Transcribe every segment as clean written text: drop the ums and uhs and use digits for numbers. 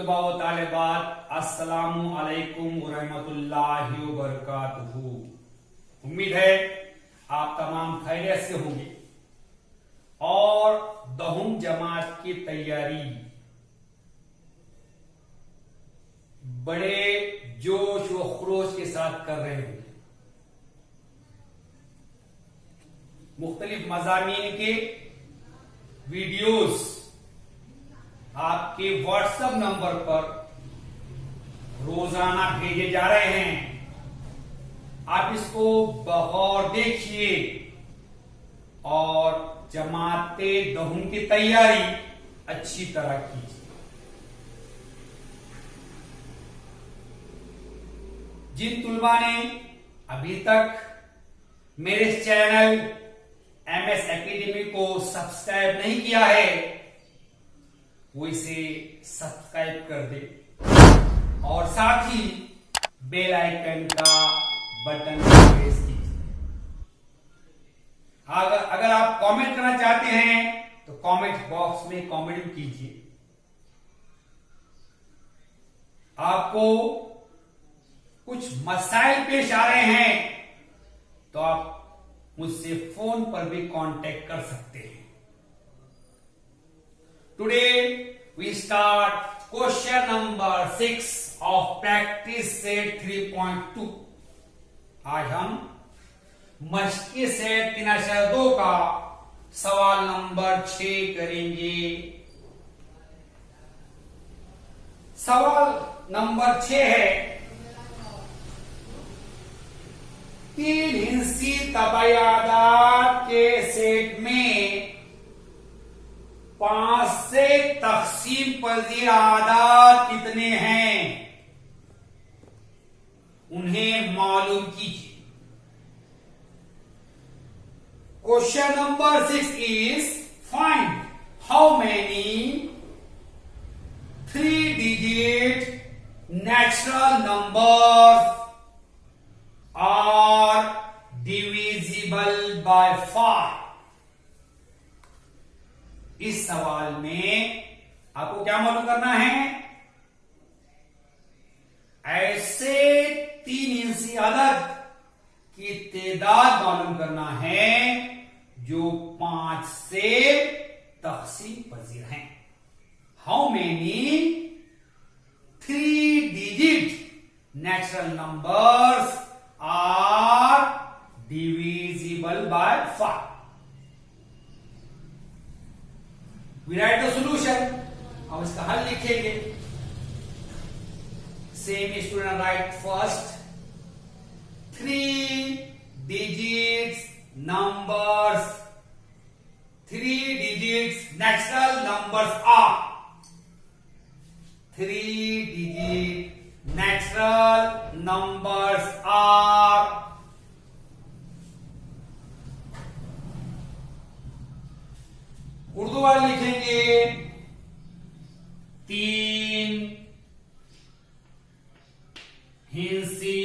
तलबा व तालिबात, अस्सलामु अलैकुम व रहमतुल्लाहि व बरकातुहू। उम्मीद है आप तमाम खैरियत से होंगे और दहुम जमात की तैयारी बड़े जोश व खरोश के साथ कर रहे होंगे। मुख्तलिफ मज़ामीन के वीडियोस आपके व्हाट्सएप नंबर पर रोजाना भेजे जा रहे हैं। आप इसको बगौर देखिए और जमाते दहुम की तैयारी अच्छी तरह कीजिए। जिन तुलबा ने अभी तक मेरे चैनल MS एकेडमी को सब्सक्राइब नहीं किया है वो इसे सब्सक्राइब कर दे और साथ ही बेल आइकन का बटन प्रेस कीजिए। अगर आप कमेंट करना चाहते हैं तो कमेंट बॉक्स में कमेंट कीजिए। आपको कुछ मसाइल पेश आ रहे हैं तो आप मुझसे फोन पर भी कांटेक्ट कर सकते हैं। Today we start question number 6 of practice set 3.2। आज हम मश्की सेट 3.2 का सवाल नंबर 6 करेंगे। सवाल नंबर 6 है, 3 हिस्सी तबायादात के सेट में 5 से तक़सीम पज़ीर आदाद कितने हैं उन्हें मालूम कीजिए। Question number 6 is find how many 3 digit natural numbers are divisible by 5। इस सवाल में आपको क्या मालूम करना है? ऐसे 3 हिस्सी अदद की तादाद मालूम करना है जो 5 से तक़सीम पज़ीर हैं। How many 3 digit natural numbers are divisible by 5। We write the solution। अब इसका हल लिखेंगे। Same student write first 3 digits numbers, 3 digits natural numbers are 3 digit natural numbers are उर्दू वाले लिखेंगे 3 हिंसी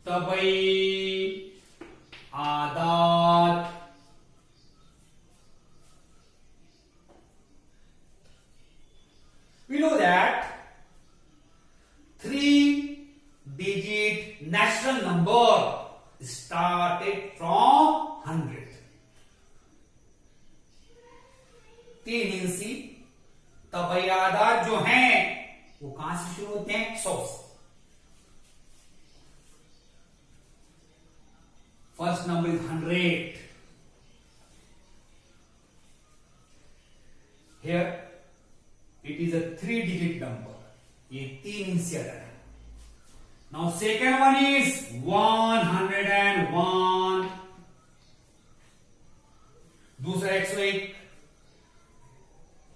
तबई आदात We know that 3 digit natural number started from 100। 3 हिंसी तबयादात जो हैं वो कहां से शुरू होते हैं? 100 से। First number is 100। Here it is a 3 digit number। ये 3 हिस्से है। Now second one is 101। दूसरा 101।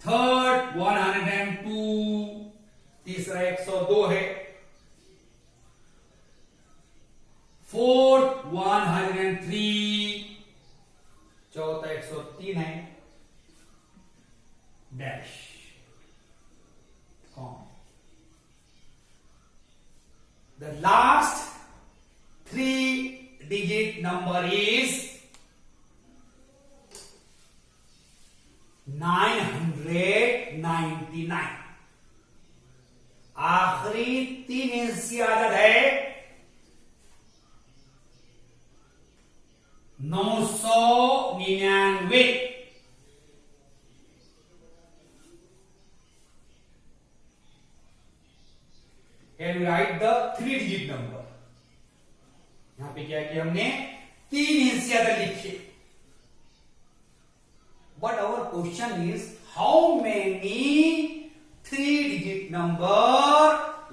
थर्ड 102। तीसरा 102 है। फोर्थ 103। चौथा 103 है। Dash The last 3 digit number is 999। आखिरी 3 हिस्सी आदत है 999। Can we write the 3 digit number? यहां पे क्या किया हमने 3 हिस्से आदत लिखे। But our question is how many 3 digit number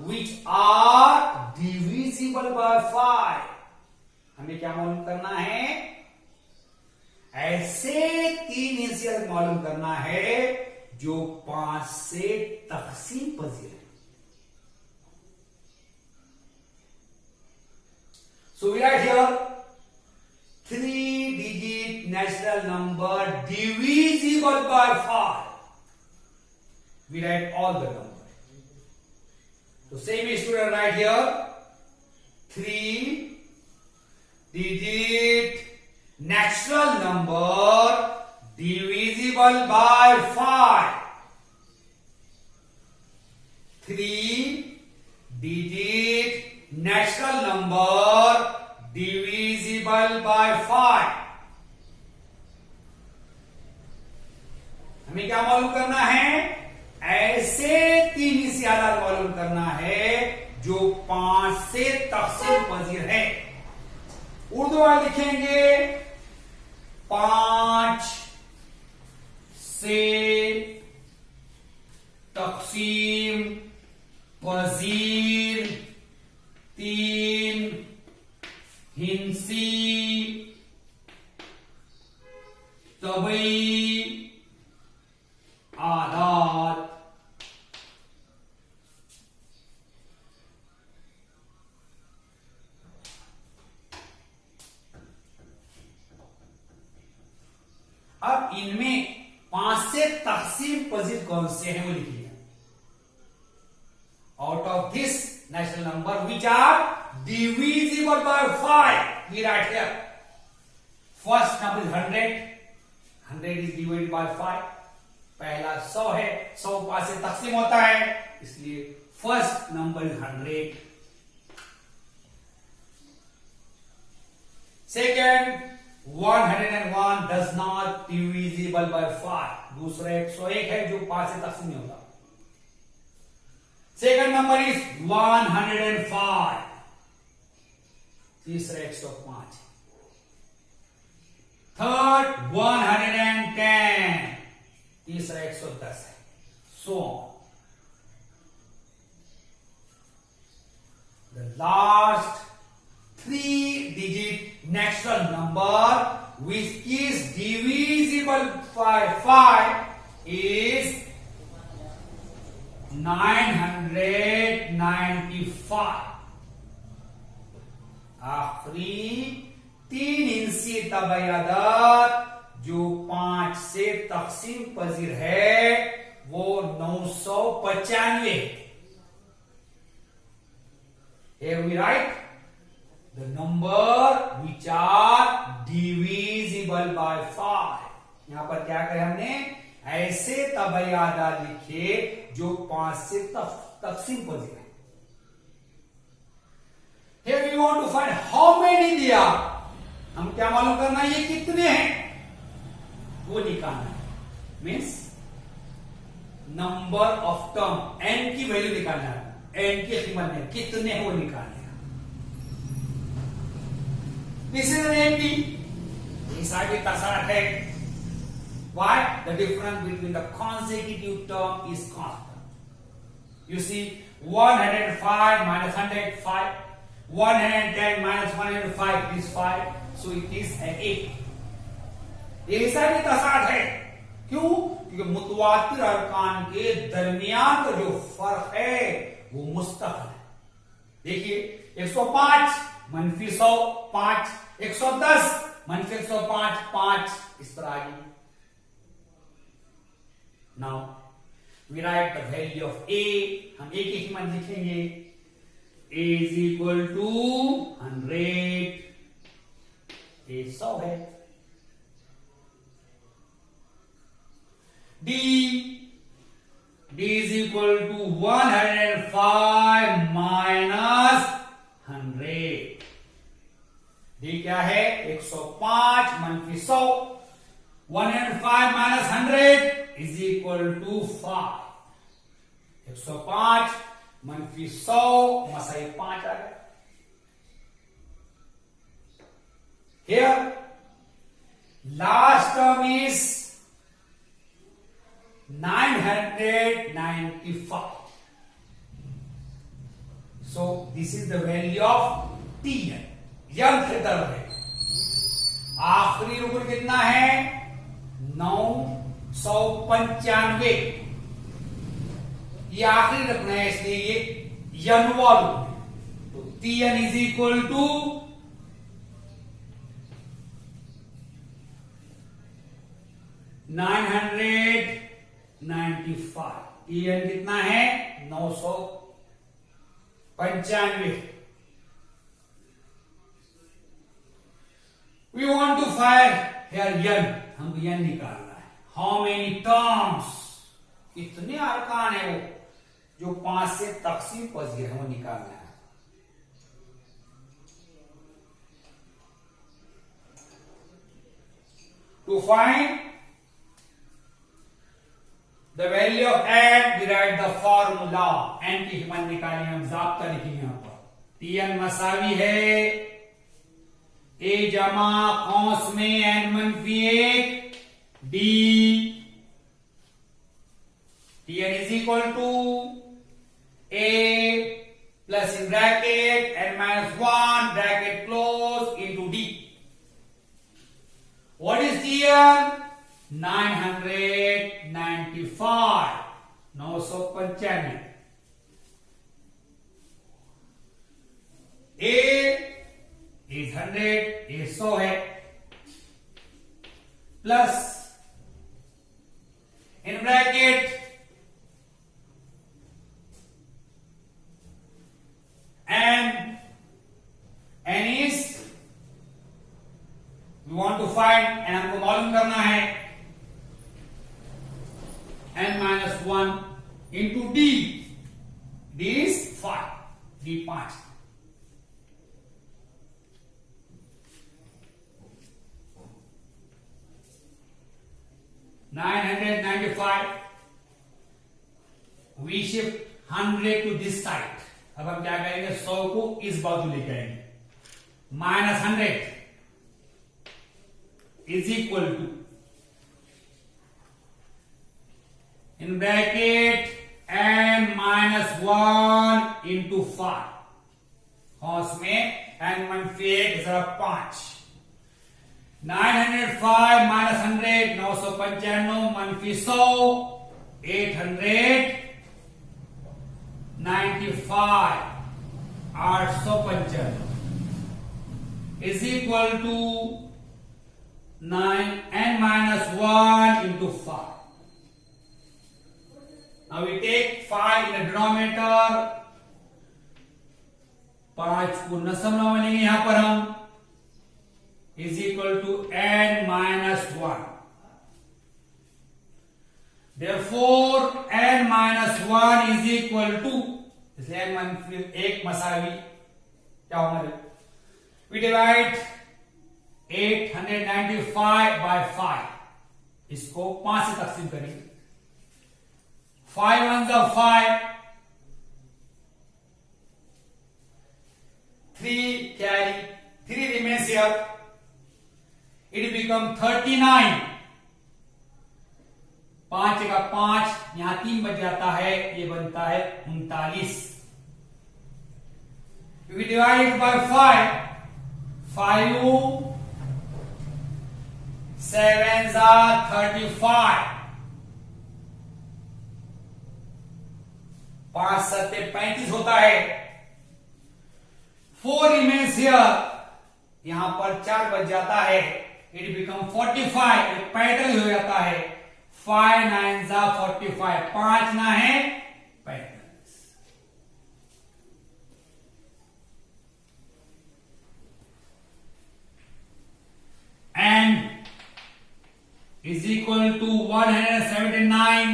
which are divisible by 5? हमें क्या मालूम करना है? ऐसे 3 हिस्से मालूम करना है जो 5 से तकसीम पजीर है। So we write here 3-digit natural number divisible by 5. We write all the numbers. So same student write here 3-digit natural number divisible by 5. 3-digit natural number divisible by 5. हमें क्या मालूम करना है? ऐसे 3 हिस्से आधार मालूम करना है जो 5 से तकसीम पजीर है। उर्दू में लिखेंगे 5 से तकसीम पजीर 3 हिंसी तबई आदात। अब इनमें 5 से तकसीम पजीर कौन से हैं वो लिखिए। Out of this natural number which are divisible by 5, we write here. First number is 100. 100 is divided by 5. पहला 100 है, 100 5 से तकसीम होता है, इसलिए first number is 100। Second 101 does not divisible by 5. दूसरा 101 है जो 5 से तकसीम नहीं होता। Second number is 105। तीसरा 105। थर्ड 110। तीसरा 110 है। So the last 3-digit natural number which is divisible by 5 is 995। आखिरी 3 हिस्सी तबैयादात जो 5 से तकसीम पजीर है वो 995। Here we write the number which are divisible by 5। यहां पर क्या करें हमने? ऐसे तबैयादात लिखे जो 5 से तकसीम पजीर है। Here we want to find how many दिया। हम क्या मालूम करना है? ये कितने हैं वो निकालना है। Means number of term n की वैल्यू निकालना है। n की कीमत में कितने हैं वो निकालना है। This is an MP. ये तसार है। Why? The difference between the consecutive term is constant. You see 105 minus 105, 110 minus 105 is 5, so it is an 8। ये हिसाबी तसाद है। क्यों? क्योंकि मुतवातिर अरकान के दरमियान का जो फर्क है वो मुस्तकिल है। देखिए 105 मनफी 100 5, 110 मनफी 105 5, इस तरह आगे। Now we write the value of a। हम a की कीमत लिखेंगे। a is equal to 100। a 100 है। d is equal to 105 minus 100। d क्या है? 105 -100। 105 minus 100 is equal to 5। 105 -100 Masai 5 आ गया। Here last term is 995. So this is the value of Tn। यंत्र दर है। आखिरी रुपये कितना है? 995। ये आखिरी रखना है इसलिए ये यनवा रूप है। तो Tn is equal to 995। Tn कितना है? 995। We want to find here n। हमको n निकालना है। How many terms? कितने अरकान है वो जो 5 से तकसीम पजीर है, वो निकालना है। To find the value of n, we write the formula। n की कीमत निकालेंगे हम, ज़ाब्ता लिखेंगे यहां पर। Tn मसावी है a जमा कौंस में n-1 d। Tn is equal to a plus in bracket n-1 bracket close into d। What is Tn? 995। 995। A is 100, a 100 है, plus in bracket n is we want to find, n हमको मालूम करना है, n-1 into d। d is 5, d 5। $995। We shift 100 to this side। अब हम क्या करेंगे? 100 को इस बाजू लेके आएंगे। -100 is equal to in bracket n-1 into 5। कौंस में n-1 जरा 5। 905 minus 100 995 -100 895 895 is equal to 9n-1 into 5। Now we take 5 in the denominator। 5 को नसम में लेंगे यहां पर हम, is equal to n-1। Therefore n-1 is equal to, इसलिए n-1 एक मसावी क्या होगा? We divide 895 by 5। इसको 5 से तकसीम करेंगे। 5 1s are 5, 3 carry, 3 remains here। It become 39। 5 का 5 यहां 3 बच जाता है, ये बनता है 39। We divide it by 5। 5 7s are 35। 5 7 35 होता है। 4 remains here। यहां पर 4 बच जाता है। It become 45। एक पैटर्न हो जाता है। 5 9s are 45। 5 ना है 45। And is equal to 179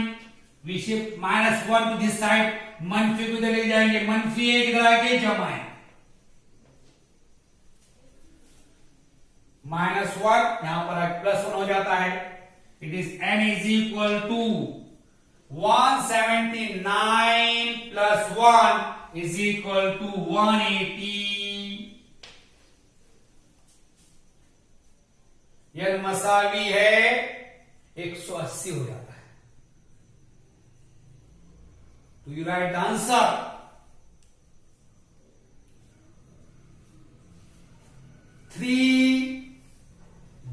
we shift -1 to this side, मनफी को इधर ले जाएंगे, मनफी 1 इधर आके जमा है, -1 यहां पर +1 हो जाता है। It is n is equal to 179 plus 1 is equal to 180। यह मसावी है 180 हो जाता है। तो you write the answer.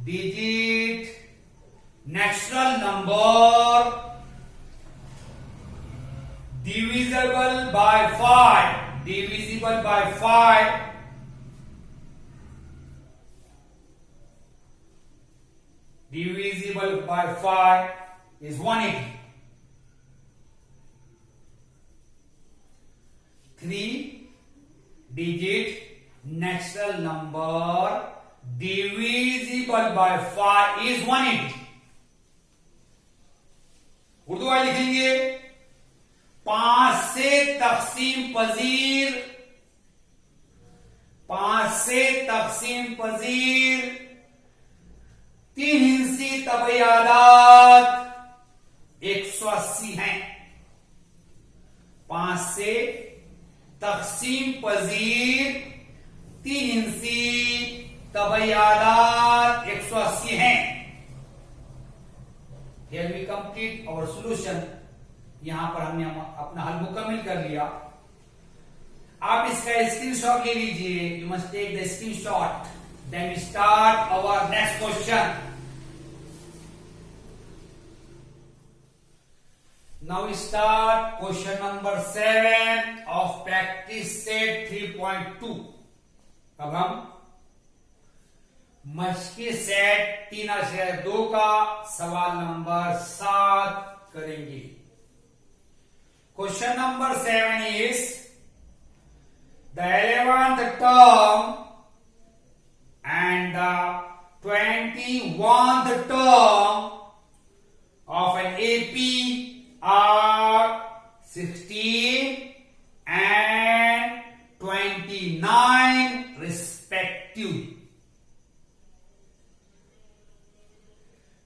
3-digit natural number divisible by 5 is 180. 3-digit natural number divisible by 5 is 180. Urdu वाले लिखेंगे 5 से तकसीम पजीर 3 हिंसी तबयादात 180 हैं। 5 से तकसीम पजीर 3 हिंसी तबयादात 180 हैं। Here we complete our solution. यहां पर हमने अपना हल मुकम्मल कर लिया। आप इसका स्क्रीनशॉट ले लीजिए। You must take the screenshot. Then we start our next question. Now we start question number 7 of practice set 3.2। अब हम मश्की सेट 3.2 का सवाल नंबर 7 करेंगे। Question number 7 is the 11th term and the 21st term of an AP are 16 and 29 respectively.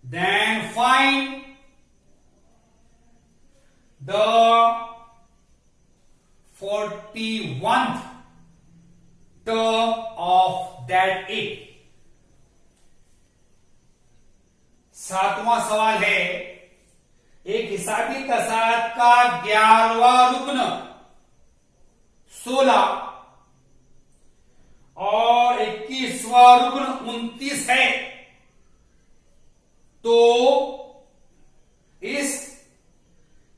Then find the 41th term of that AP. सातवां सवाल है, एक हिसाबी तसाद का 11वां रुकन 16 और 21वां रुकन 29 है, तो इस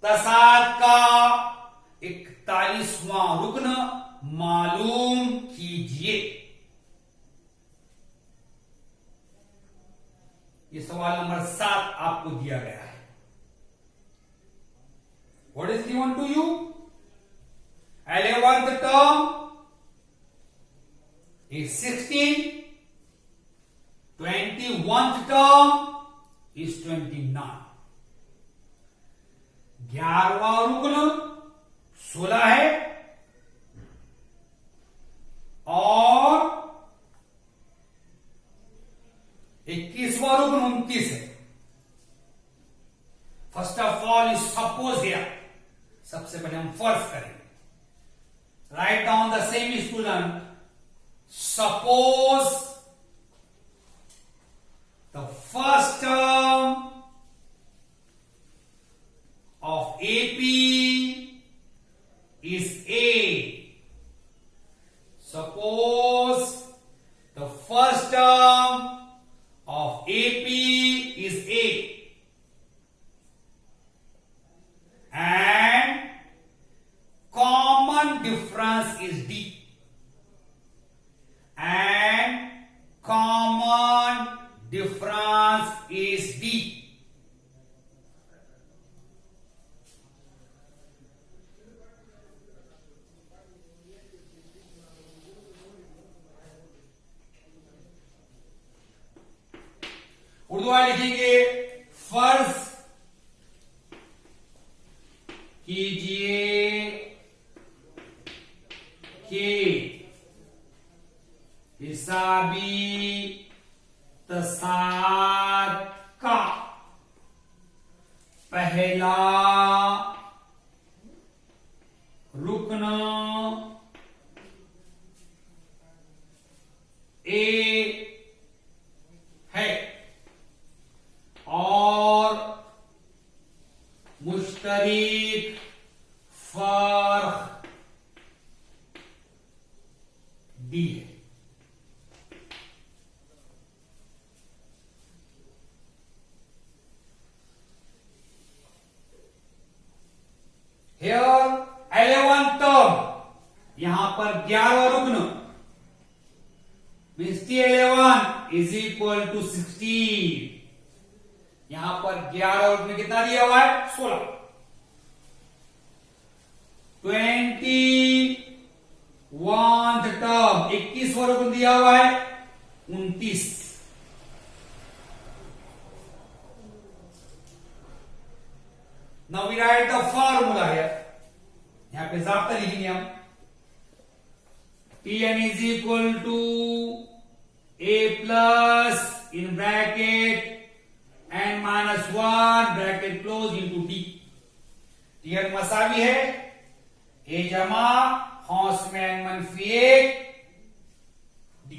तसाद का 41वां रुकन मालूम कीजिए। ये सवाल नंबर 7 आपको दिया गया है। What is given to you? 11th term is 16, 21st term is 29। 11वां रुकन 16 है और 21वां रुकन 29 है। First of all is suppose here. सबसे पहले हम फर्ज करेंगे। Write down the same student. Suppose the first term of AP is A. Suppose the first term of AP is A and common difference is D, and common difference is D. Urdu में लिखेंगे फर्ज कीजिए कि हिसाबी तसाद का पहला रुकन ए है और मुश्तरिक फर्क डी है। Here 11 टर्म, यहां पर 11 रुकन means T11 is equal to 16। यहां पर 11 रुकन कितना दिया हुआ है? 16। 21 टर्म 21 रुकन दिया हुआ है 29। Now we write the formula here. यहां पे ज़ाब्ता लिखेंगे हम। Tn is equal to a plus in bracket n minus 1 bracket close into d। Tn मसावी है a जमा खौस में n मनफी 1 d।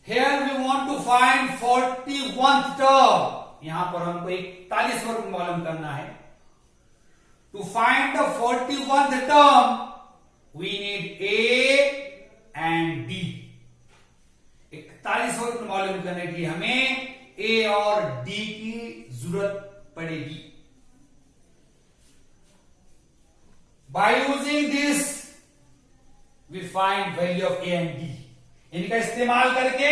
Here we want to find 41th term। यहां पर हमको 41 वर्ग मालूम करना है। To find the 41th term we need A and D. 41 वर्ग मालूम करने के लिए हमें ए और डी की जरूरत पड़ेगी। By using this we find value of A and D. इनका इस्तेमाल करके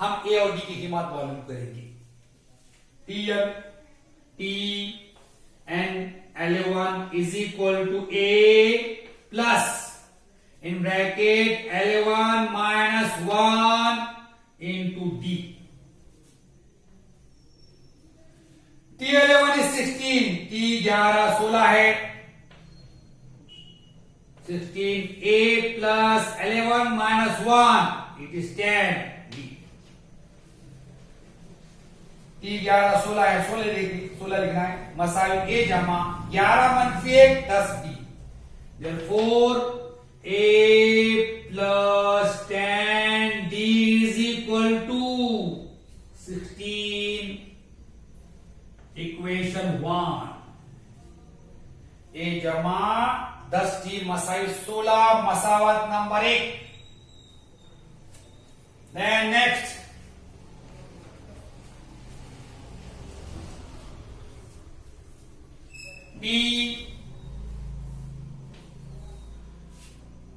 हम ए और डी की कीमत मालूम करेंगे। Tn L11 is equal to A plus in bracket L11 minus 1 into D। T11 is 16, T11 16 है। 16 A plus L11 minus 1 it is 10 D। T11 16 है, 16 लिखना है। मसाइल ए जमा 11 मनफी 1 10 D. Therefore A plus 10 D is equal to 16। Equation 1। ए जमा 10 D मसाइल 16 मसावत number 1। Then next T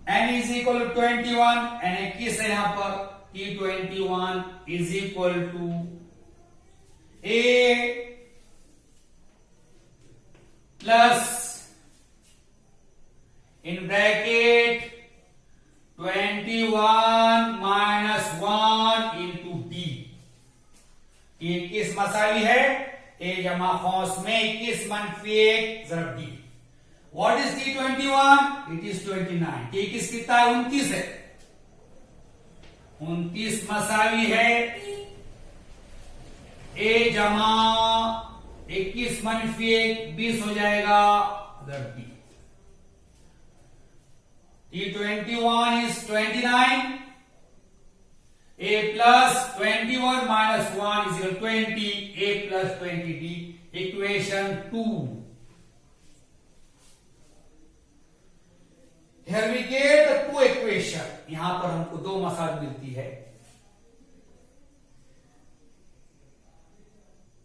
n is equal to 21 n 21 है यहां पर। T21 is equal to A plus in bracket 21 minus 1 into D। 21 मसावी है ए जमा खौस में 21 मनफी 1 जरब D. What is T21? It is 29। T21 कितना है? 29 है। 29 मसावी है ए जमा 21 मनफी 1 20 हो जाएगा जरब D. T21 is 29। A plus 21 minus 1 is equal to 20, A plus 20D, equation 2। Here we get the two equation। यहां पर हमको दो मसाल मिलती है।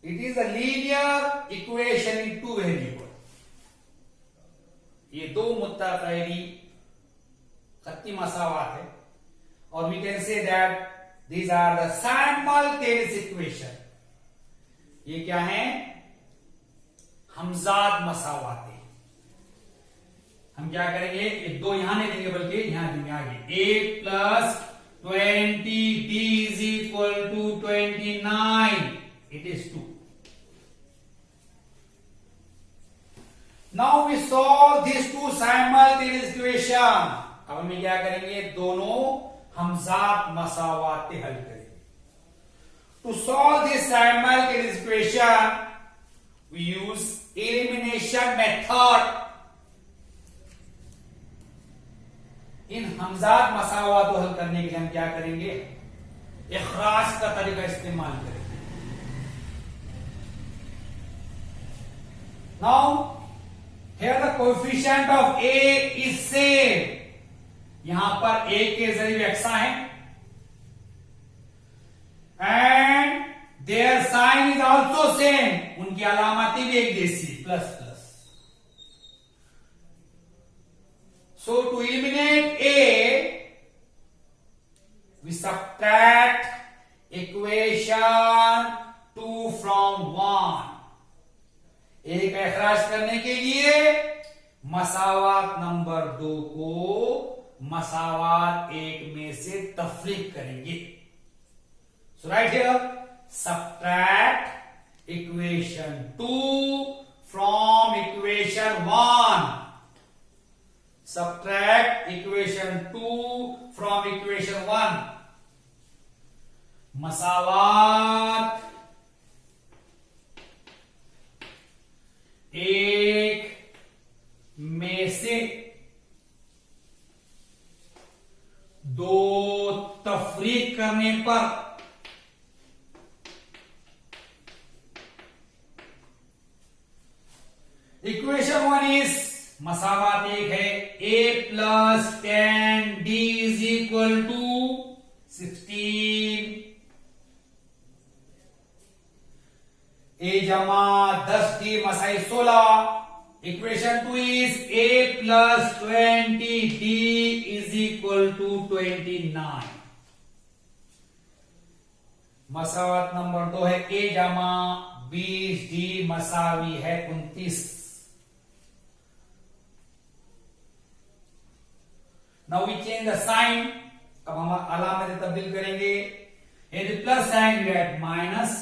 It is a linear equation in two variable। ये दो मुत्तफ़िक़ी खत्ती मसावात है और we can say that these are the simultaneous equation। ये क्या है? हमजाद मसावात है। हम क्या करेंगे? ये दो यहां नहीं देंगे बल्कि यहां देंगे आगे। A plus 20D is equal to 29। It is 2। In equation. अब हम क्या करेंगे, दोनों हमजात मसावाते हल करेंगे। To solve this simultaneous equation we use elimination method. इन हमजात मसावात को हल करने के लिए हम क्या करेंगे, इखराज का तरीका इस्तेमाल करेंगे। Now here the coefficient of A is same. यहां पर ए के जरिए एक्सा है and there sign is also same. उनकी अलामतें भी एक जैसी, plus plus. So to eliminate A, we subtract equation 2 from 1. A का इखराज करने के लिए मसावात नंबर 2 को मसावात 1 में से तफरीक करेंगे। So right here, subtract equation 2 from equation 1. Subtract equation 2 from equation 1. मसावात 1 में से 2 तफरीक करने पर इक्वेशन 1 इज, मसावात 1 है, a plus 10d is equal to 16। a जमा 10d मसाई 16। Equation 2 is a plus 20d is equal to 29। मसावात नंबर 2 है, a जमा 20d मसावी है 29। Now we change the sign. अब हम अलामत तब्दील करेंगे। Here the plus sign we write minus,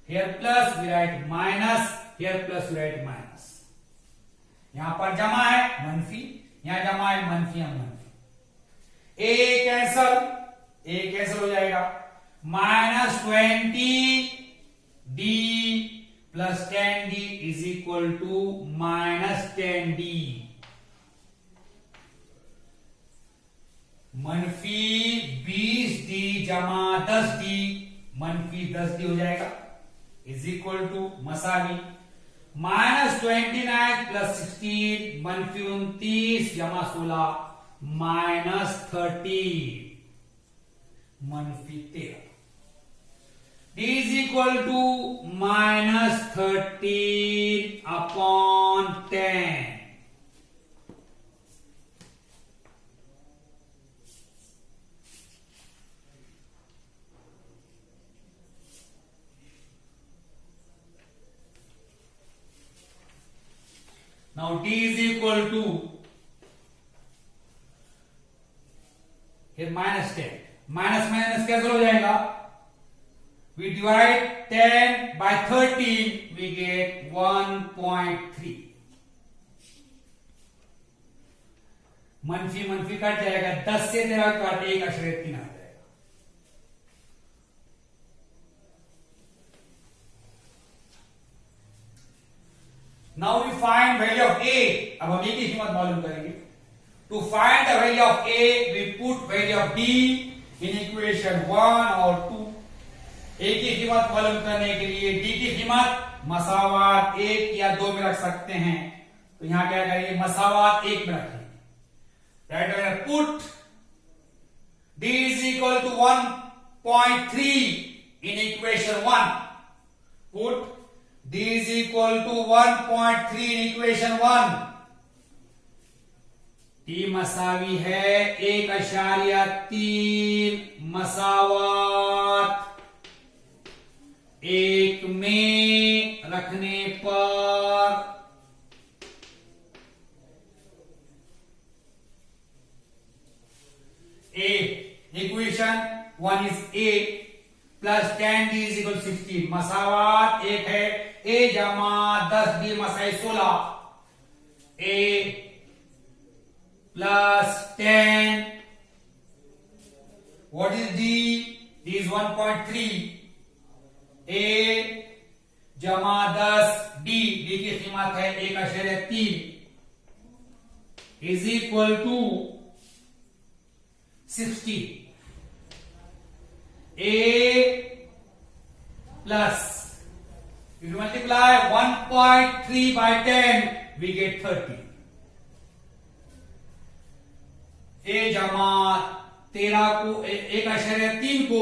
here plus we write minus, here plus we write minus। यहां पर जमा है मनफी, यहां जमा है मनफी, हम मनफी। A कैंसल हो जाएगा। -20d plus 10d is equal to -10d। मनफी 20d जमा 10d, मनफी 10d हो जाएगा, इज इक्वल टू मसावी -29 प्लस 16, मनफी 29 जमा 16, -30, मनफी 13। d is equal to -13 upon 10। Now d is equal to, here -10, minus minus cancel हो जाएगा। We divide 10 by 13, we get 1.3। मनफी मनफी कट जाएगा, 10 से 13 काटे 1 अशरे 3 आ जाएगा। Now we find value of a। अब हम a की कीमत मालूम करेंगे। To find the value of a, we put value of d in equation 1 और 2। a की कीमत मालूम करने के लिए d की कीमत मसावात 1 या 2 में रख सकते हैं। तो यहां क्या करेंगे, मसावात 1 में रखेंगे। Right, put d is equal to 1.3 in equation 1। Put d is equal to 1.3 in equation 1। d मसावी है 1.3 मसावात 1 में रखने पर a equation 1 is a plus 10d is equal 16। मसावात 1 है, a जमा 10d मसाई 16। a plus 10. What is D? D is 1.3. A जमा 10 D, D की कीमत है 1.3 is equal to 60. A plus, if you multiply 1.3 by 10, we get 30. A जमा 13 को 1.3 को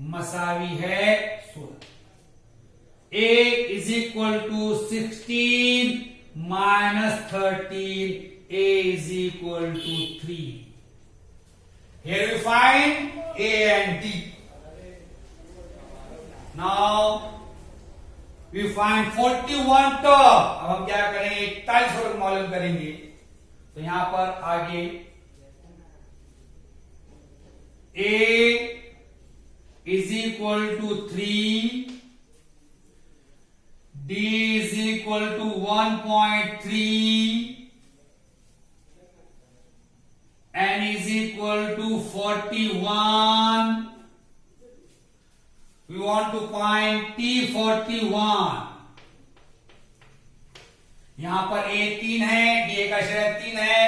मसावी है 16. A is equal to 16 minus 13. A is equal to 3. Here we find A and D. Now we find 41 term. अब हम क्या करेंगे, 41 वर्ग मालूम करेंगे. तो यहां पर आगे A is equal to 3, D is equal to 1.3, N is equal to 41. We want to find T41. यहां पर A 3 है, D 1.3 है,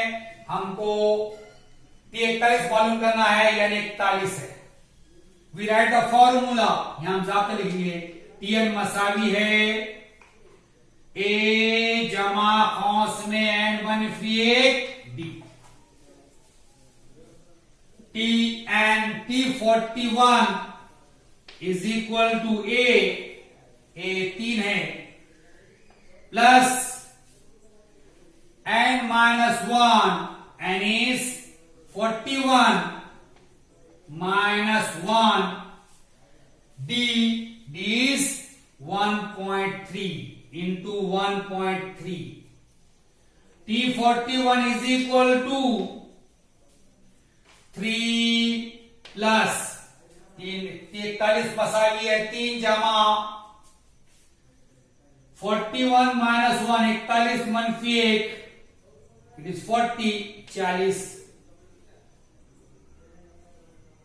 हमको T41 मालूम करना है, यानी 41 है. We write the formula. यहां हम जाकर लिखेंगे Tn मसावी है A जमा कौंस में N मनफी 1 D. T and T41 is equal to A 3 है, plus N minus 1, N is 41 minus 1, D is 1.3 into 1.3. T41 is equal to 3 plus 41 मसावी है 3 जमा 41 minus 1 41 मनफी 1, it is 40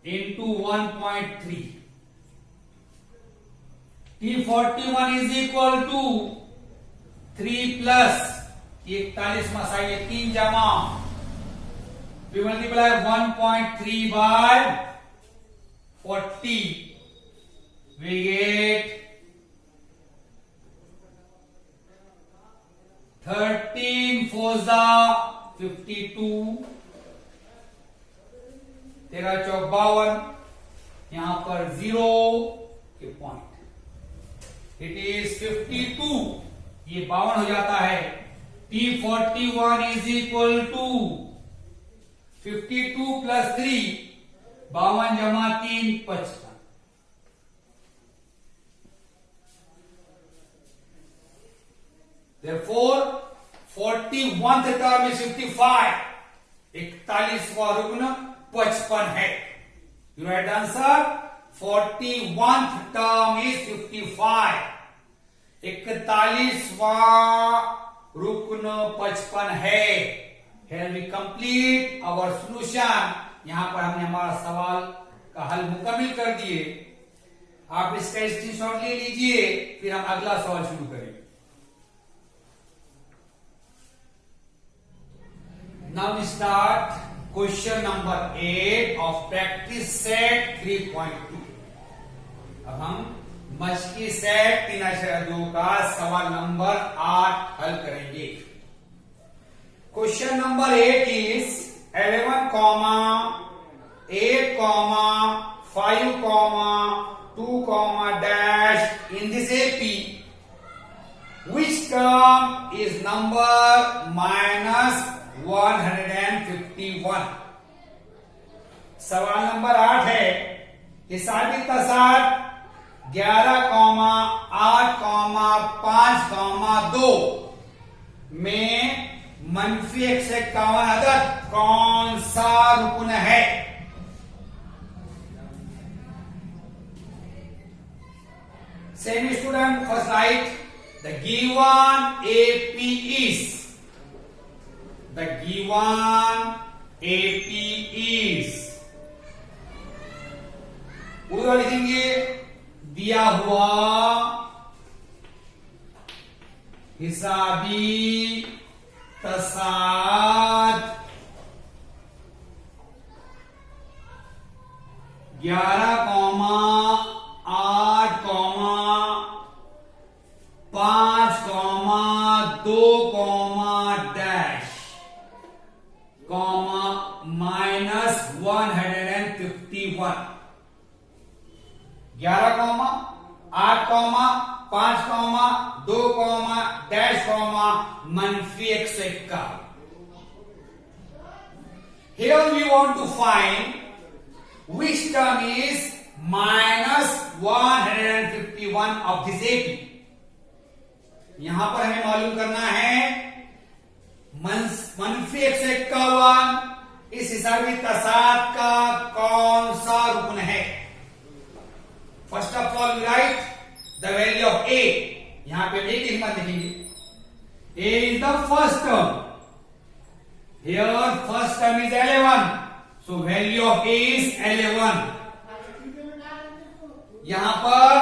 into 1.3. T41 is equal to 3 plus 41 मसावी है 3 जमा, we multiply 1.3 by 40, we get 13 4 52, 13 चौक 52, यहां पर 0 के point, it is 52, ये 52 हो जाता है. T41 is equal to 52 plus 3, 52 जमा 3 55. Therefore 41th term is 55. 41वां रुग्ण 55 है. You write the answer. 41th term is 55. 41वां रुग्ण 55 है. Here we complete our solution. यहां पर हमने हमारा सवाल का हल मुकम्मल कर दिए. आप इसका स्क्रीनशॉट ले लीजिए, फिर हम अगला सवाल शुरू करेंगे. Now we start question number 8 of practice set 3.2. अब हम मशकी सेट 3.2 का सवाल नंबर 8 हल करेंगे. Question number 8 is 11, 8, 5, 2, dash in this AP. Which term is number minus 151? सवाल नंबर 8 है. हिसाबी तसाद 11, 8, 5, 2 में मनफी 151 अदद कौन सा रुकन है? Same student, first write the given AP is the given AP is, पूरा लिखेंगे दिया हुआ हिसाबी तसाद 11,51. Here we want to find which term is minus 151 of this AP. यहां पर हमें मालूम करना है मनफी 151 इस हिसाबी तसाद का कौन सा रुकन है. First of all we write the value of A. यहां पे ए की कीमत लिखेंगे. A is the first term. Here first term is 11. So value of A is 11. यहां पर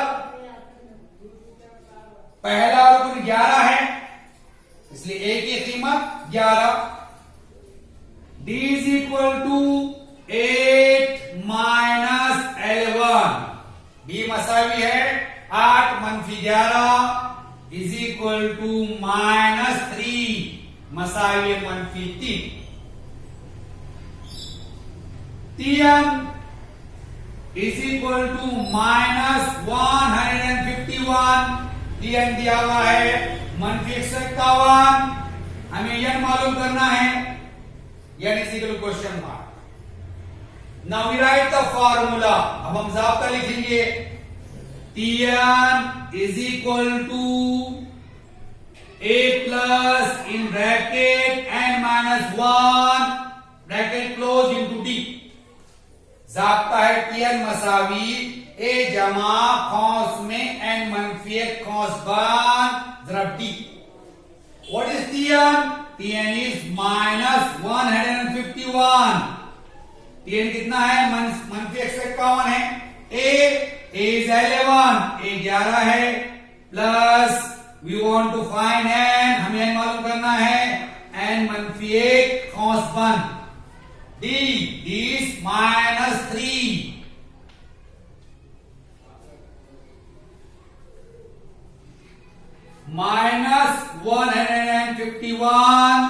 पहला रुकन 11 है, इसलिए ए की कीमत 11. D is equal to 8 minus 11. D मसावी है 8 मनफी 11 इज इक्वल टू माइनस 3 मसावी मनफी 3. Tn is equal to minus 151. Tn दिया हुआ है मनफी 151. हमें यह मालूम करना है. यह is equal question mark. Now we write the formula. अब हम जाब्ता लिखेंगे. Tn is equal to a plus in bracket n minus 1 bracket close into d. जाब्ता है Tn मसावी a जमा कौंस में n मनफी 1 कौंस बन ज़रब d. What is Tn? Tn is minus 151. Tn कितना है? मनफी 151 है. a is 11. a 11 है plus we want to find n. हमें n मालूम करना है. n मनफी 1 कौंस बन d. d is minus 3. Minus 151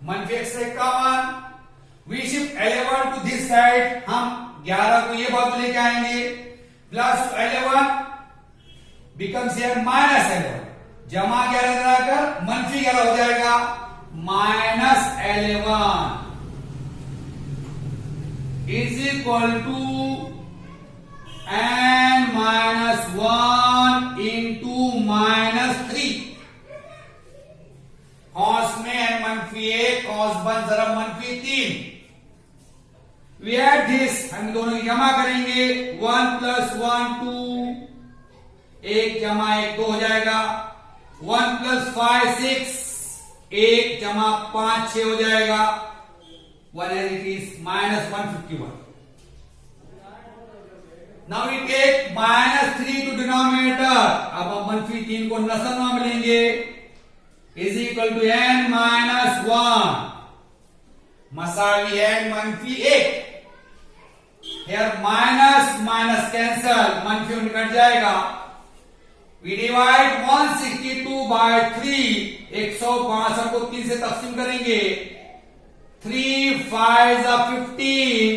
मनफी 151. We shift 11 to this side. हम 11 को ये बात लेके आएंगे. Plus 11 becomes here minus 11. जमा 11 कराकर मनफी 11 हो जाएगा. Minus 11 is equal to n minus 1 into minus 3. कॉस में n मनफी 1 कॉस बन ज़रब मनफी 3. We add this. हम दोनों की जमा करेंगे. 1 प्लस 1 2. 1 जमा 1 2 हो जाएगा. 1 प्लस 5 6. 1 जमा 5 6 हो जाएगा. 1 it is minus 151. Now we take minus 3 to denominator. अब हम मनफी 3 को नसब में लेंगे. Is equal to n minus 1 मसावी n मनफी 1. Here minus minus cancel. मनफी कट जाएगा. We divide 162 by 3. 165 को 3 से तकसीम करेंगे. 3 5 15.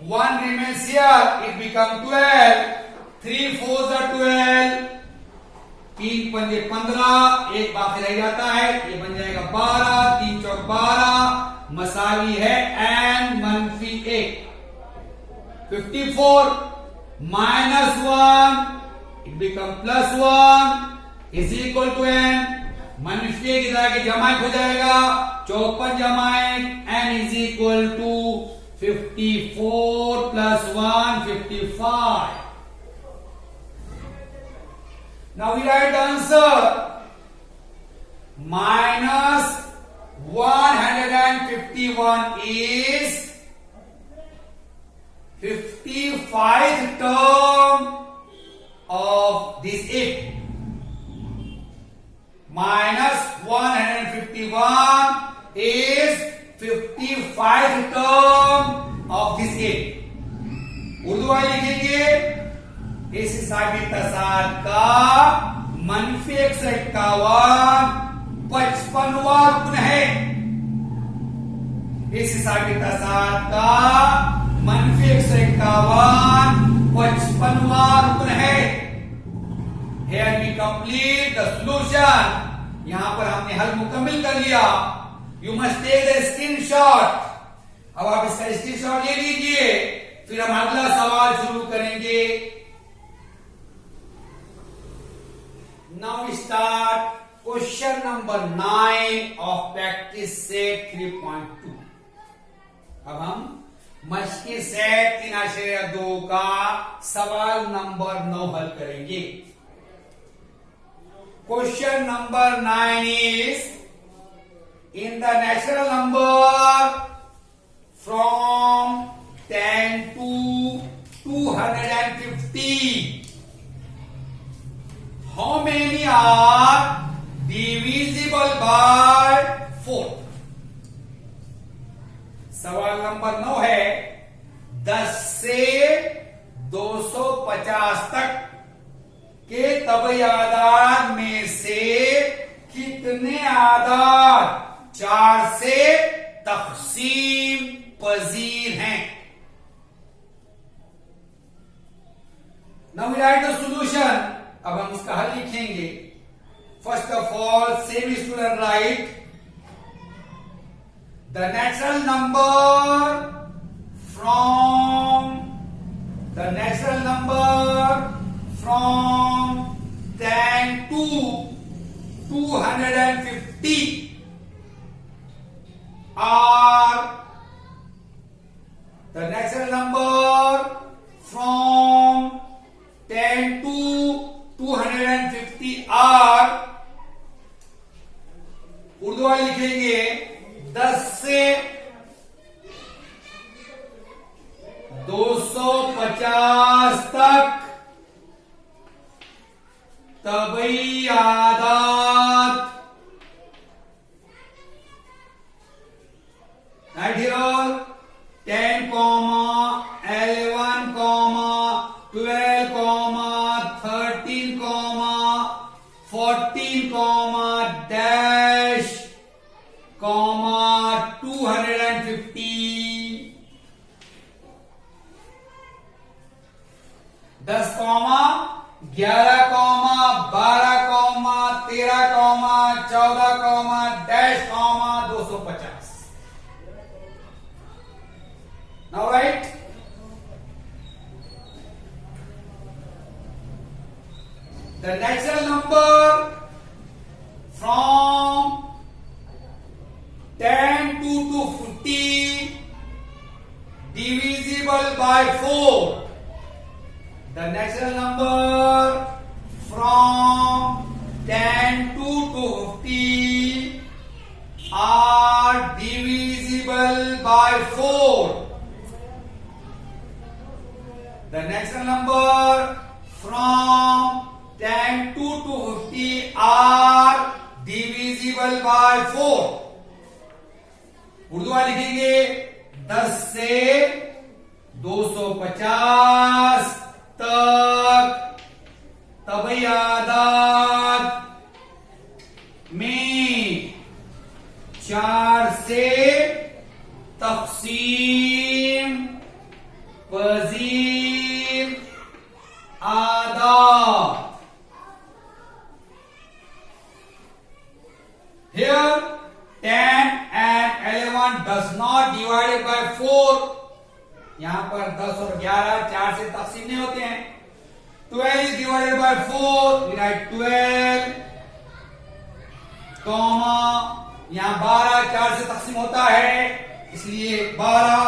1 remains here. It becomes 12. 3 4 12. 3 पंजे 15. 1 बाकी रह जाता है. ये बन जाएगा 12. 3 चौक 12 मसावी है n मनफी 1. 54 minus 1 it become plus 1 is equal to n. मनफी 1 इधर आके जमाएं हो जाएगा. 54 जमाएं n is equal to 54 plus 1 55. Now we write the answer. minus 151 is 55th term of this 8. Minus 151 is 55th term of this 8. Urdu वाले लिखेंगे इस साबित तासात का मनफी 151 55वां रुकन है। इस साबित तासात का मनफी 151 55वां रुकन है। Here we complete the solution. यहां पर हमने हल मुकम्मिल कर लिया। You must take the screenshot. अब आप इसका स्क्रीनशॉट ले लीजिए, फिर हम अगला सवाल शुरू करेंगे। Now we start question number 9 of practice set 3.2. अब हम मश्की सेट 3.2 का सवाल नंबर 9 हल करेंगे। Question number 9 is, in the natural number from 10 to 250, how many are divisible by 4? सवाल नंबर 9 है 10 से 250 तक के तबई आदाद में से कितने आदाद 4 से तकसीम पजीर हैं। Now we write the solution. अब हम इसका हल लिखेंगे। First of all same student write the natural number from from 10 to 250 are the natural number from 10 to 250 are, उर्दू वाले लिखेंगे 10 से 250 तक तबई आदाद। Right here 10, 11, 12, 13, 14, dash, 250, 10, 11, 12, 13, 14, dash, 250. Now write the natural number from 10 to 250 divisible by 4. The natural number from 10 to 250 are divisible by 4. The natural number from 10 to 250 are divisible by 4. Urdu वाले लिखेंगे 10 से 250 तक तबई आदाद में 4 से तकसीम पजीर आदाद। Here 10 and 11 does not divided by 4. यहां पर 10 और 11 4 से तकसीम नहीं होते हैं। 12 is divided by 4. We write 12, यहां 12 4 से तकसीम होता है इसलिए 12,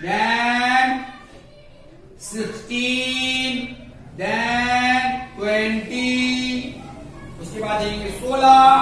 then 16, then 20, उसके बाद आएंगे 16,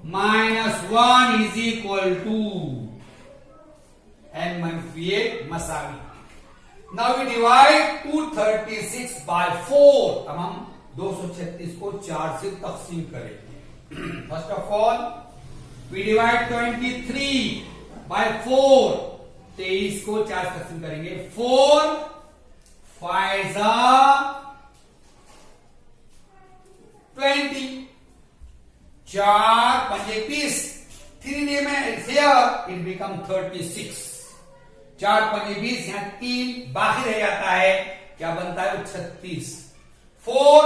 -1 इज इक्वल टू n-1 मसावी। Now we divide 236 by 4। अब हम 236 को 4 से तकसीम करेंगे। First of all we divide 23 by 4। 23 को 4 से तकसीम करेंगे। 4 5 20, 4 5 30, 3 में here it become 36। 4 5 20, यहां 3 बाकी रह जाता है, क्या बनता है वो 36। 4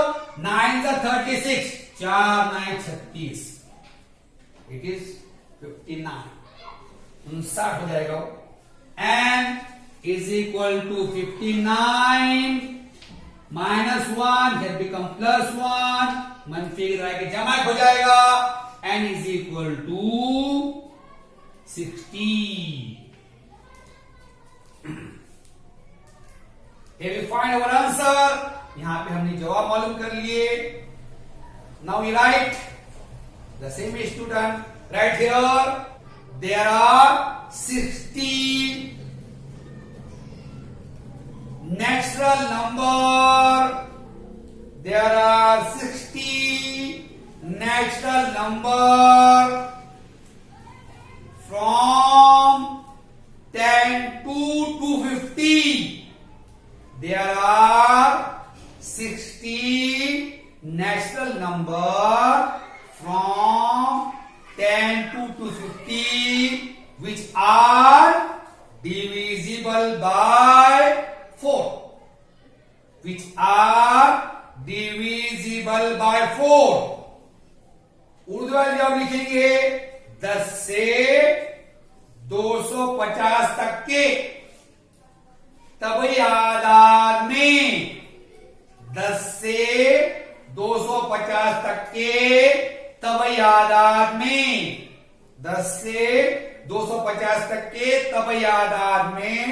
9 36, 4 9 36, इट इज 59, 59 हो जाएगा। And is equal to 59 -1 here become +1, मनफी के जमा हो जाएगा। n is equal to 60। Here we find our answer। यहां पे हमने जवाब मालूम कर लिए। Now we write the same student, right here there are 60 natural number, there are 60 natural number from 10 to 250. There are 60 natural number from 10 to 250 which are divisible by 4. Which are divisible by 4. Urdu वाले जवाब लिखेंगे 10 से 250 तक के तबयादात में। 10 से 250 तक के तबयादात में। 10 से 250 तक के तबयादात में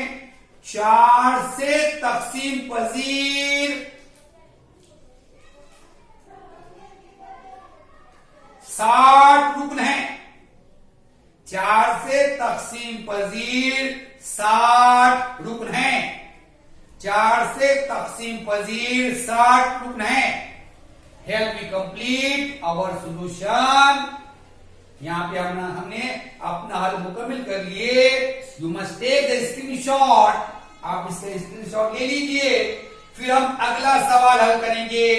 4 से तकसीम पजीर 60 रुकन है। 4 से तकसीम पजीर 60 रुकन है। 4 से तकसीम पजीर 60 रुकन है। Here we complete our solution। यहां पे हमने अपना हल मुकम्मल कर लिए। You must take the screenshot. आप इसका स्क्रीनशॉट ले लीजिए, फिर हम अगला सवाल हल करेंगे।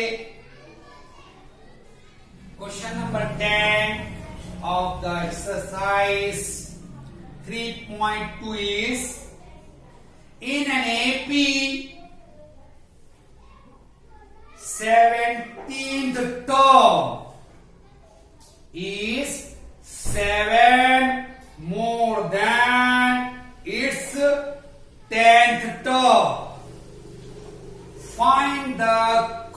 Question number 10 of the exercise 3.2 is in an AP 17th term is 7 more than its 10th term. Find the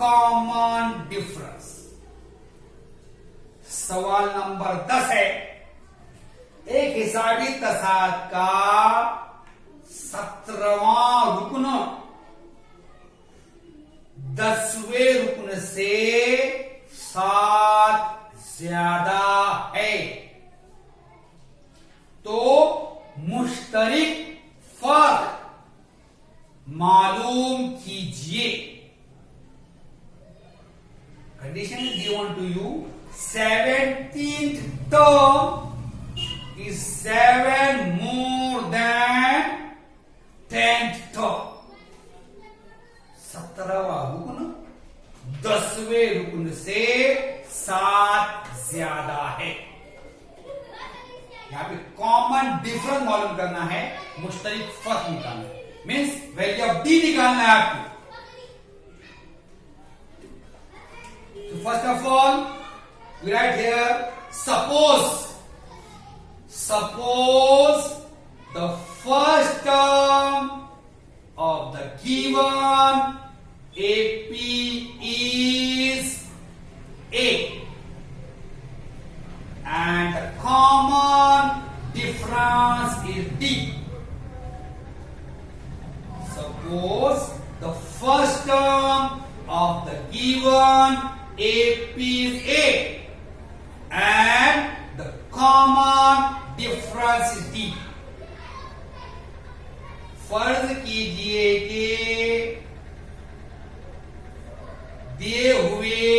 common difference। सवाल नंबर 10 है। एक हिसाबी तसाद का 17वां रुकन 10वें रुकन से 7 ज्यादा है, तो मुश्तरिक फर्क मालूम कीजिए। Condition is given to you. 17th term is 7 more than 10th term। 17वां रुकन 10वें रुकन से 7 ज्यादा है। यहां पे कॉमन डिफरेंस मालूम करना है, मुश्तरिक फर्क निकालना है, मीन्स वैल्यू ऑफ डी निकालना है आपको। So first of all, we write here, suppose the first term of the given AP is A and the common difference is D. Suppose the first term of the given AP is A and the फर्ज कीजिए कि दिए हुए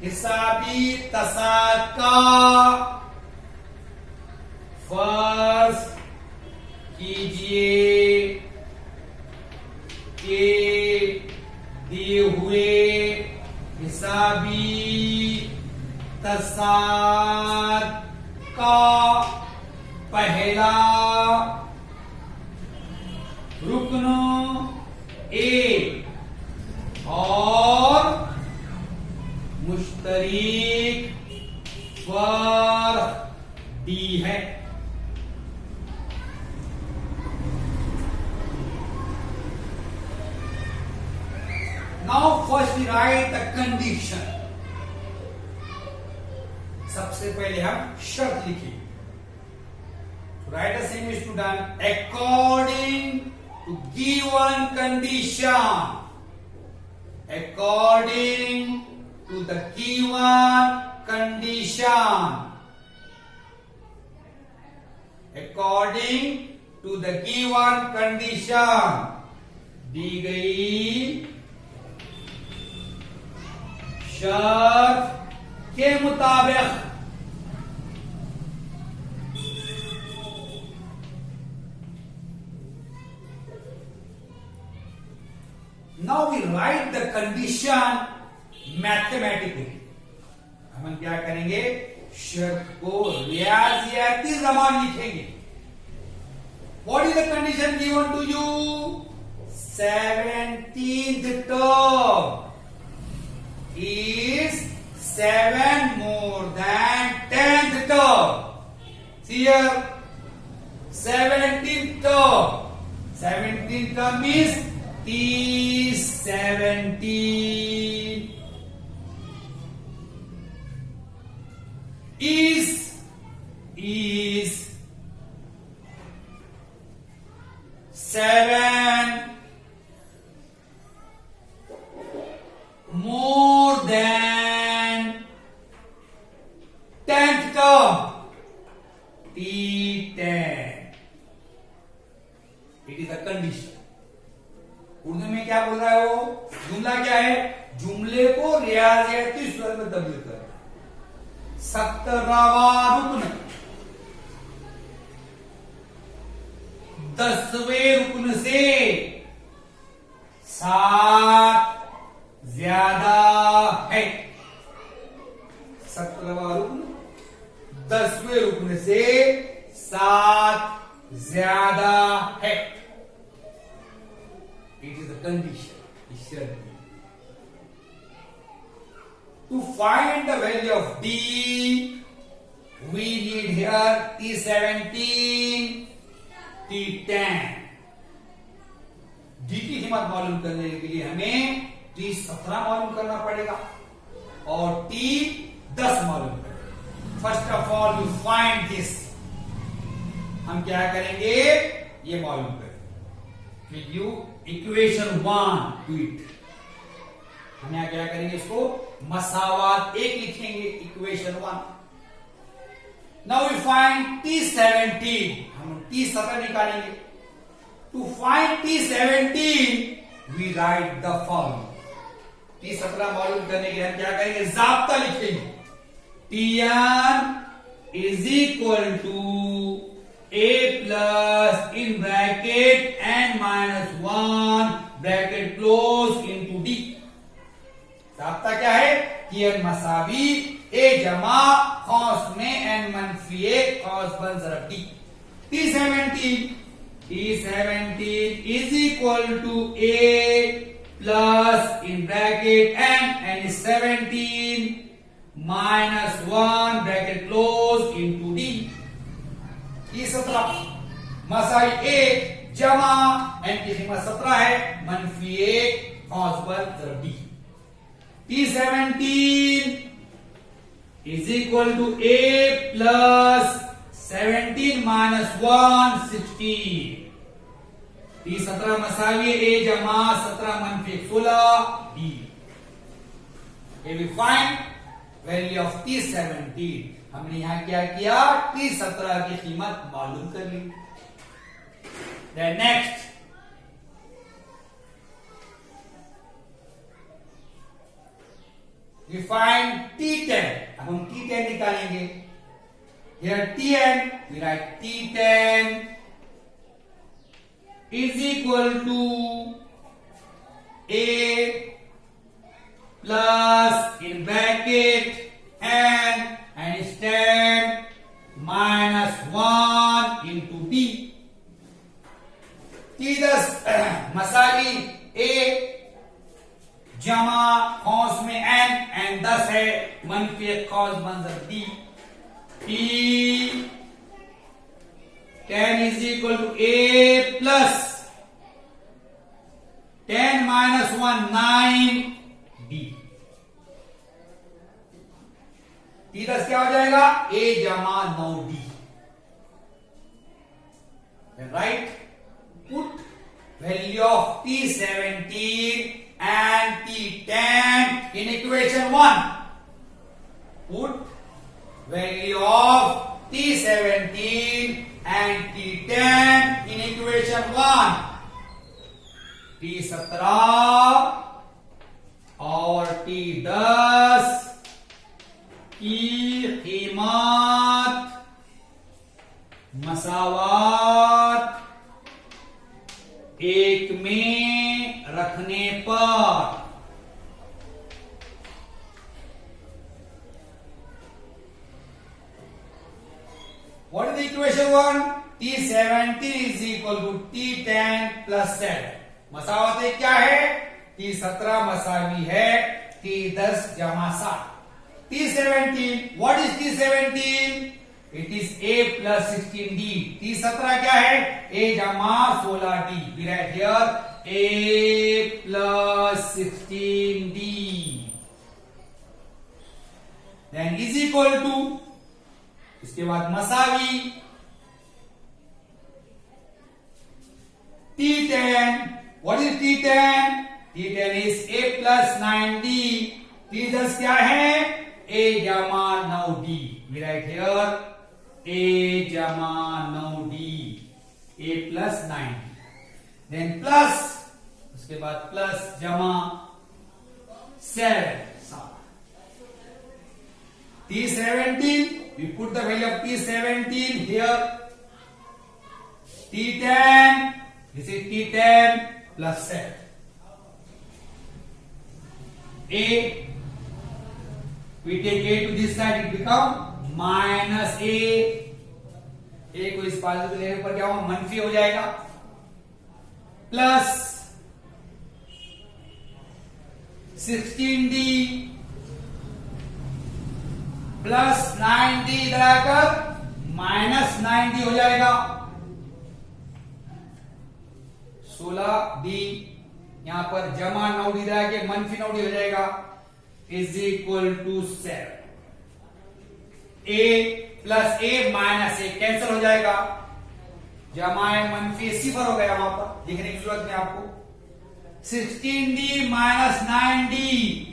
हिसाबी तसाद का फर्ज कीजिए कि दिए हुए हिसाबी तसाद का पहला रुकन ए और मुश्तरीक फर्क डी है। Now first write the condition. सबसे पहले हम शर्त लिखेंगे। Write the same student according to given condition, according to the given condition, according to the given condition, दी गई शर्त के मुताबिक Now we write the condition mathematically. हम क्या करेंगे? शर्त को रियाजियाती ज़बान लिखेंगे। What is the condition given to you? 17th term is 7 more than 10th term. See here, 17th term. 17th term is T17 is 7 more than 10th term, T10. It is a condition. Urdu में क्या बोल रहा है वो? जुमला क्या है? जुमले को रियाजियाती स्वर में तब्दील कर। 17वां रुकन 10वें रुकन से 7 ज्यादा है। 17वां रुकन 10वें रुकन से 7 ज्यादा है। It is a condition. To find the value of D, we need here T17, T10. D की कीमत मालूम करने के लिए हमें T17 मालूम करना पड़ेगा और T10 मालूम करेगा। First of all you find this. हम क्या करेंगे? ये मालूम करेंगे। You equation 1 to it. हम यहां क्या करेंगे? इसको मसावात 1 लिखेंगे। Equation 1। Now we find T17। हम T17 निकालेंगे। To find T17 we write the following. T17 मालूम करने के लिए हम क्या करेंगे? जाब्ता लिखेंगे। T1 is equal to A plus in bracket n minus 1 bracket close into D। साब्ता क्या है? कि n मसावी A जमा कौंस में n मनफी A कौंस बन जरा D। T17 is equal to A plus in bracket n is 17 minus 1 bracket close into D। T17 Masai 1 जमा n की कीमत 17 है मनफी 1 कौंस पर D। T17 is equal to A plus 17 minus 1 16। T17 Masai A जमा 17 मनफी 16 D। Here we find value of T17। हमने यहां क्या किया? T17 की कीमत मालूम कर ली। Next here Tn, we write T10 is equal to A plus in bracket n and stand minus 1 into D. T10 Masali A जमा कौंस में n 10 है, मनफी एक कौंस मंजर D. T 10 is equal to A plus 10 minus 1 9 D. T10 क्या हो जाएगा? A जमा 9D. Right? Put value of T17 and T10 in equation 1. Put value of T17 and T10 in equation 1. T17 और T10 की कीमत मसावात एक में रखने पर what is the equation 1? T17 is equal to T10 plus 7. मसावत क्या है? T17 मसावी है T10 जमा 7. T17, what is T17? It is A plus 16D. T17 क्या है? A जमा 16D. We write here A plus 16D. Then is equal to, इसके बाद मसावी T10. What is T10? T10 is A plus 9D. T10 क्या है? A जमा 9D. We write here A जमा 9D. A plus 9D. Then plus, उसके बाद plus जमा 7. T17, we put the value of T17 here. T10, this is T10 plus 7. A, we take A to this side, it become minus A. A को इस बाजू को लेने पर क्या होगा? मनफी हो जाएगा. प्लस 16D प्लस 9D इधर आकर माइनस 9D हो जाएगा. 16D यहां पर जमा 9D इधर आके मनफी 9D हो जाएगा. Is equal to 7. A plus A minus A cancel हो जाएगा. जमा मनफी सिफर हो गया वहां पर, देखने की जरूरत नहीं आपको. 16D minus 9D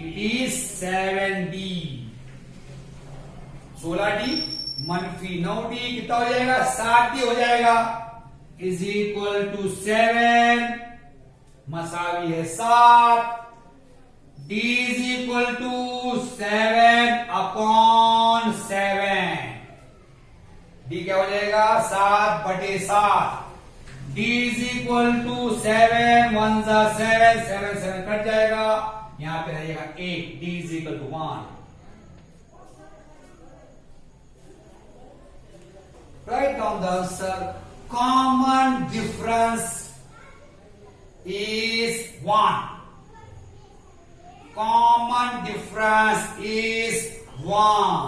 it is 7D. 16D मनफी 9D कितना हो जाएगा? 7D हो जाएगा. इज इक्वल टू 7 मसावी है 7. D is equal to 7 upon 7. D क्या हो जाएगा? 7/7. D इज इक्वल टू 7 1 जा 7 7 7 कट जाएगा. यहां पे रहेगा 8. D is equal to 1. Write down the answer. Common difference is 1. Common difference is 1.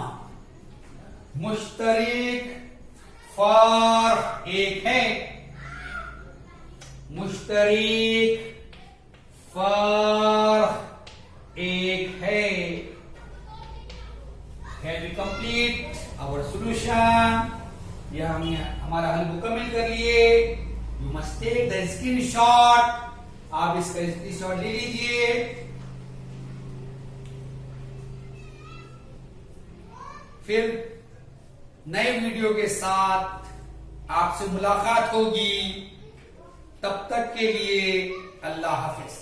मुश्तरिक फर्क एक है. मुश्तरिक फर्क एक है. Can we complete our solution? यह हमने हमारा हल मुकम्मल कर लिए. You must take the screenshot. आप इसका स्क्रीनशॉट ले लीजिए. फिर नए वीडियो के साथ आपसे मुलाकात होगी. तब तक के लिए अल्लाह हाफिज.